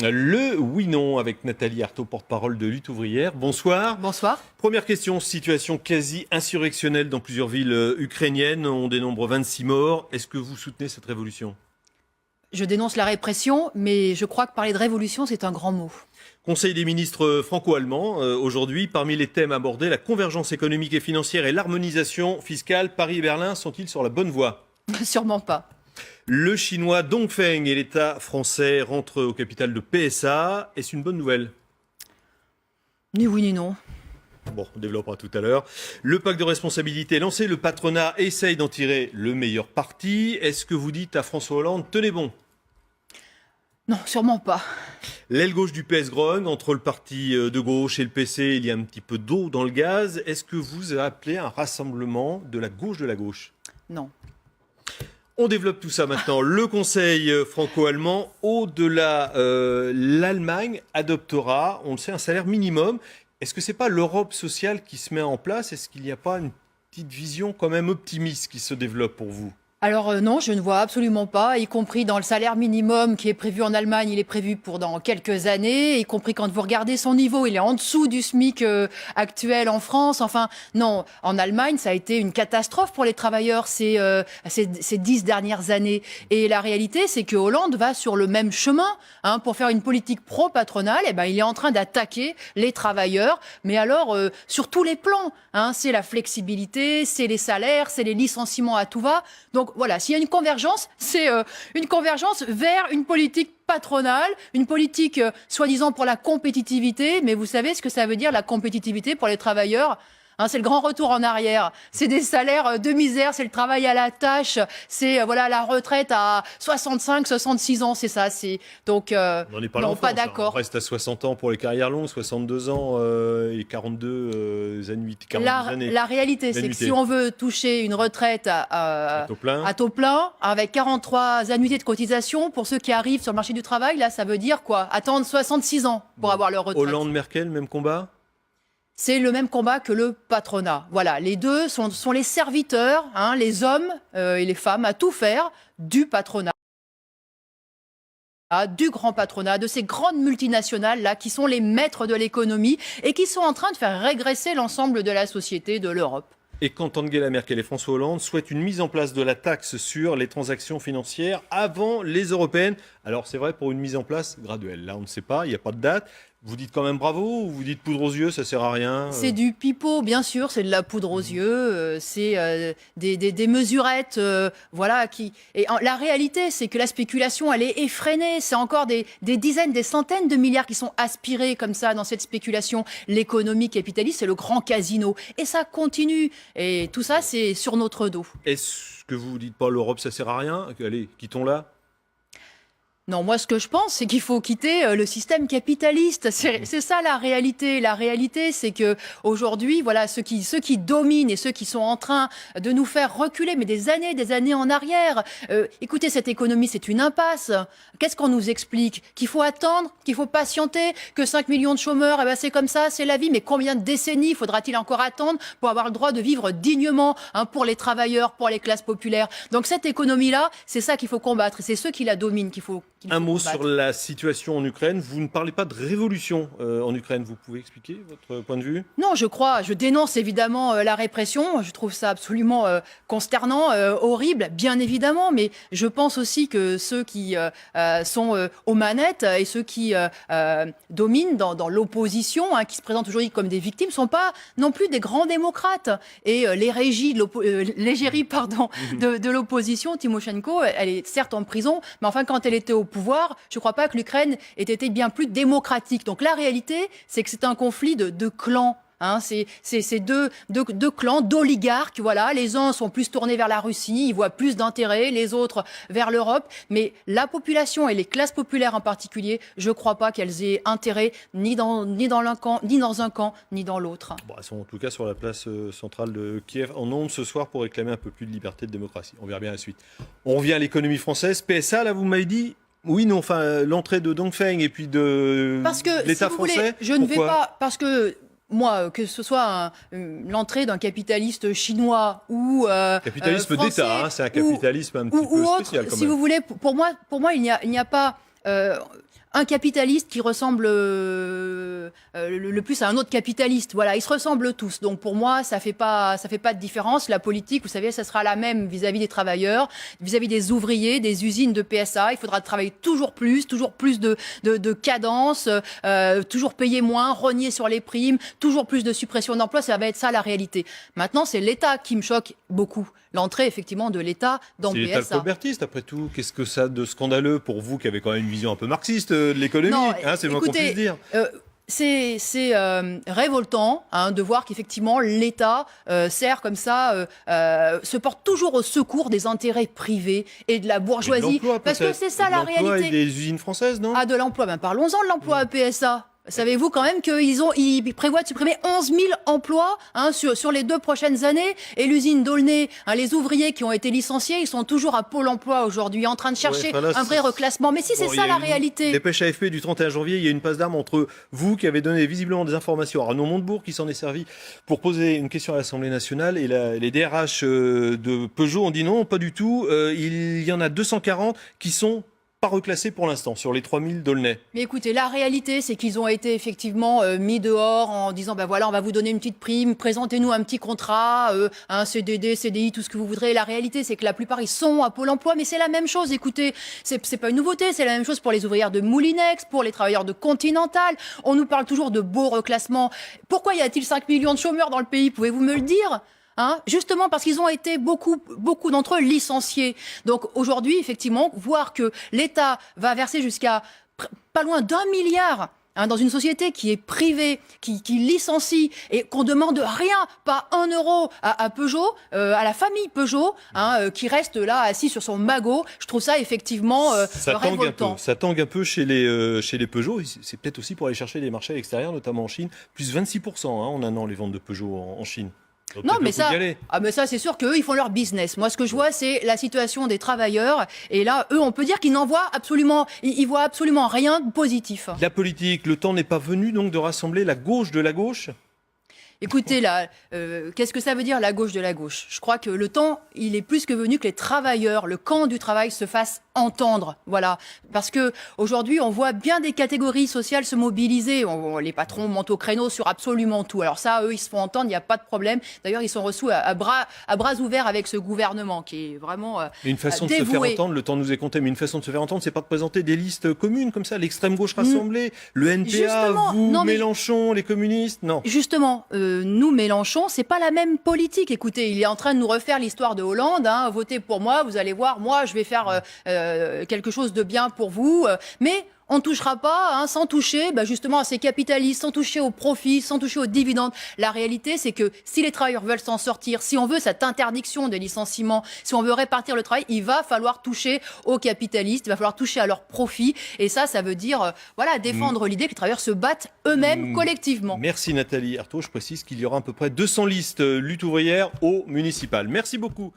Le oui-non avec Nathalie Arthaud, porte-parole de Lutte ouvrière. Bonsoir. Bonsoir. Première question, situation quasi insurrectionnelle dans plusieurs villes ukrainiennes. On dénombre 26 morts. Est-ce que vous soutenez cette révolution ? Je dénonce la répression, mais je crois que parler de révolution, c'est un grand mot. Conseil des ministres franco-allemands. Aujourd'hui, parmi les thèmes abordés, la convergence économique et financière et l'harmonisation fiscale. Paris et Berlin sont-ils sur la bonne voie ? Sûrement pas. Le chinois Dongfeng et l'État français rentrent au capital de PSA. Est-ce une bonne nouvelle ? Ni oui ni non. Bon, on développera tout à l'heure. Le pacte de responsabilité est lancé. Le patronat essaye d'en tirer le meilleur parti. Est-ce que vous dites à François Hollande, tenez bon ? Non, sûrement pas. L'aile gauche du PS grogne. Entre le parti de gauche et le PC, il y a un petit peu d'eau dans le gaz. Est-ce que vous appelez un rassemblement de la gauche de la gauche ? Non. On développe tout ça maintenant. Le Conseil franco-allemand, au-delà, l'Allemagne adoptera, on le sait, un salaire minimum. Est-ce que ce n'est pas l'Europe sociale qui se met en place ? Est-ce qu'il n'y a pas une petite vision quand même optimiste qui se développe pour vous ? Alors non, je ne vois absolument pas, y compris dans le salaire minimum qui est prévu en Allemagne, il est prévu pour dans quelques années, y compris quand vous regardez son niveau, il est en dessous du SMIC actuel en France. Enfin, non, en Allemagne, ça a été une catastrophe pour les travailleurs ces 10 dernières années. Et la réalité, c'est que Hollande va sur le même chemin pour faire une politique pro-patronale. Eh ben, il est en train d'attaquer les travailleurs, mais alors sur tous les plans. C'est la flexibilité, c'est les salaires, c'est les licenciements à tout va. Donc voilà, s'il y a une convergence, c'est une convergence vers une politique patronale, une politique soi-disant pour la compétitivité. Mais vous savez ce que ça veut dire, la compétitivité pour les travailleurs ? C'est le grand retour en arrière. C'est des salaires de misère, c'est le travail à la tâche, c'est la retraite à 65, 66 ans, c'est ça. Donc non, pas d'accord. On reste à 60 ans pour les carrières longues, 62 ans et 42 années. La réalité, c'est que si on veut toucher une retraite à taux plein, avec 43 annuités de cotisation, pour ceux qui arrivent sur le marché du travail, là, ça veut dire quoi ? Attendre 66 ans pour avoir leur retraite. Hollande-Merkel, même combat ? C'est le même combat que le patronat. Voilà, les deux sont les serviteurs, les hommes et les femmes, à tout faire du patronat, du grand patronat, de ces grandes multinationales là qui sont les maîtres de l'économie et qui sont en train de faire régresser l'ensemble de la société de l'Europe. Et quand Angela Merkel et François Hollande souhaitent une mise en place de la taxe sur les transactions financières avant les européennes, alors c'est vrai pour une mise en place graduelle, là on ne sait pas, il n'y a pas de date. Vous dites quand même bravo ou vous dites poudre aux yeux, ça sert à rien C'est du pipeau, bien sûr, c'est de la poudre aux yeux, c'est des mesurettes, Et la réalité, c'est que la spéculation, elle est effrénée. C'est encore des dizaines, des centaines de milliards qui sont aspirés comme ça dans cette spéculation. L'économie capitaliste, c'est le grand casino. Et ça continue. Et tout ça, c'est sur notre dos. Est-ce que vous dites pas l'Europe, ça sert à rien ? Allez, quittons-la. Non, moi, ce que je pense, c'est qu'il faut quitter le système capitaliste. C'est ça la réalité. La réalité, c'est que aujourd'hui, ceux qui dominent et ceux qui sont en train de nous faire reculer, mais des années en arrière. Écoutez, cette économie, c'est une impasse. Qu'est-ce qu'on nous explique ? Qu'il faut attendre, qu'il faut patienter, que 5 millions de chômeurs, c'est comme ça, c'est la vie. Mais combien de décennies faudra-t-il encore attendre pour avoir le droit de vivre dignement pour les travailleurs, pour les classes populaires ? Donc cette économie-là, c'est ça qu'il faut combattre. Et c'est ceux qui la dominent qu'il faut Un mot combattre. sur la situation en Ukraine. Vous ne parlez pas de révolution en Ukraine. Vous pouvez expliquer votre point de vue ? Non, je dénonce évidemment la répression. Je trouve ça absolument consternant, horrible, bien évidemment. Mais je pense aussi que ceux qui sont aux manettes et ceux qui dominent dans l'opposition, qui se présentent aujourd'hui comme des victimes, ne sont pas non plus des grands démocrates. Et l'égérie de l'opposition, Tymoshenko, elle est certes en prison, mais enfin quand elle était au pouvoir, je ne crois pas que l'Ukraine ait été bien plus démocratique. Donc la réalité, c'est que c'est un conflit de clans. C'est deux clans, d'oligarques. Les uns sont plus tournés vers la Russie, ils voient plus d'intérêt, les autres vers l'Europe. Mais la population et les classes populaires en particulier, je ne crois pas qu'elles aient intérêt ni dans un camp, ni dans l'autre. Bon, elles sont en tout cas sur la place centrale de Kiev en ondes ce soir pour réclamer un peu plus de liberté de démocratie. On verra bien la suite. On revient à l'économie française. PSA, là, vous m'avez dit... Oui, non, l'entrée de Dongfeng et puis de l'État français. Je ne vais pas, parce que moi, que ce soit l'entrée d'un capitaliste chinois ou capitalisme français, d'État, c'est un capitalisme un petit peu spécial quand même. Si vous voulez, pour moi, il n'y a pas. un capitaliste qui ressemble le plus à un autre capitaliste. Voilà, ils se ressemblent tous. Donc pour moi, ça fait pas de différence. La politique, vous savez, ça sera la même vis-à-vis des travailleurs, vis-à-vis des ouvriers, des usines de PSA. Il faudra travailler toujours plus de cadence, toujours payer moins, rogner sur les primes, toujours plus de suppression d'emplois. Ça va être ça la réalité. Maintenant, c'est l'État qui me choque beaucoup. L'entrée, effectivement, de l'État dans C'est l'État PSA. colbertiste, après tout. Qu'est-ce que ça a de scandaleux pour vous qui avez quand même une vision un peu marxiste de l'économie, Non, c'est le moins qu'on puisse dire. C'est révoltant de voir qu'effectivement l'État sert comme ça, se porte toujours au secours des intérêts privés et de la bourgeoisie. Parce que c'est ça la réalité. Et des usines françaises, non? Ah, de l'emploi, parlons-en de l'emploi à PSA. Savez-vous quand même qu'ils prévoient de supprimer 11 000 emplois sur les 2 prochaines années? Et l'usine d'Aulnay, les ouvriers qui ont été licenciés, ils sont toujours à Pôle emploi aujourd'hui, en train de chercher un vrai reclassement. Mais si, c'est ça la réalité. Dépêche AFP du 31 janvier, il y a une passe d'armes entre vous qui avez donné visiblement des informations à Arnaud Montebourg, qui s'en est servi pour poser une question à l'Assemblée nationale, et les DRH de Peugeot ont dit non, pas du tout. Il y en a 240 qui sont pas reclassés pour l'instant sur les 3000 d'Aulnay. Mais écoutez, la réalité, c'est qu'ils ont été effectivement mis dehors en disant voilà, on va vous donner une petite prime, présentez-nous un petit contrat, un CDD, CDI, tout ce que vous voudrez. La réalité, c'est que la plupart, ils sont à Pôle emploi, mais c'est la même chose. Écoutez, c'est pas une nouveauté, c'est la même chose pour les ouvrières de Moulinex, pour les travailleurs de Continental. On nous parle toujours de beaux reclassements. Pourquoi y a-t-il 5 millions de chômeurs dans le pays? Pouvez-vous me le dire? Justement parce qu'ils ont été beaucoup d'entre eux licenciés. Donc aujourd'hui, effectivement, voir que l'État va verser jusqu'à pas loin d'1 milliard dans une société qui est privée, qui licencie et qu'on demande rien, pas 1 euro à Peugeot, à la famille Peugeot, qui reste là assis sur son magot, je trouve ça effectivement révoltant. Ça tangue un peu chez les Peugeot. C'est peut-être aussi pour aller chercher des marchés à l'extérieur, notamment en Chine. Plus 26% en un an les ventes de Peugeot en Chine. Donc non, mais ça, c'est sûr qu'eux, ils font leur business. Moi, ce que je vois, c'est la situation des travailleurs. Et là, eux, on peut dire qu'ils n'en voient absolument, ils voient absolument rien de positif. La politique, le temps n'est pas venu donc de rassembler la gauche de la gauche? Écoutez, là, qu'est-ce que ça veut dire la gauche de la gauche? Je crois que le temps, il est plus que venu que les travailleurs, le camp du travail se fasse entendre. Voilà. Parce que aujourd'hui, on voit bien des catégories sociales se mobiliser. Les patrons montent au créneau sur absolument tout. Alors ça, eux, ils se font entendre, il n'y a pas de problème. D'ailleurs, ils sont reçus à bras ouverts avec ce gouvernement qui est vraiment une façon de se faire entendre, le temps nous est compté, mais une façon de se faire entendre, c'est pas de présenter des listes communes comme ça, l'extrême gauche rassemblée, le NPA, justement, Mélenchon, les communistes, non. Justement, nous, Mélenchon, c'est pas la même politique. Écoutez, il est en train de nous refaire l'histoire de Hollande. Votez pour moi, vous allez voir, moi, je vais faire quelque chose de bien pour vous. Mais on ne touchera pas, sans toucher justement à ces capitalistes, sans toucher aux profits, sans toucher aux dividendes. La réalité, c'est que si les travailleurs veulent s'en sortir, si on veut cette interdiction des licenciements, si on veut répartir le travail, il va falloir toucher aux capitalistes, il va falloir toucher à leurs profits. Et ça veut dire défendre l'idée que les travailleurs se battent eux-mêmes collectivement. Merci Nathalie Arthaud. Je précise qu'il y aura à peu près 200 listes lutte ouvrière au municipal. Merci beaucoup.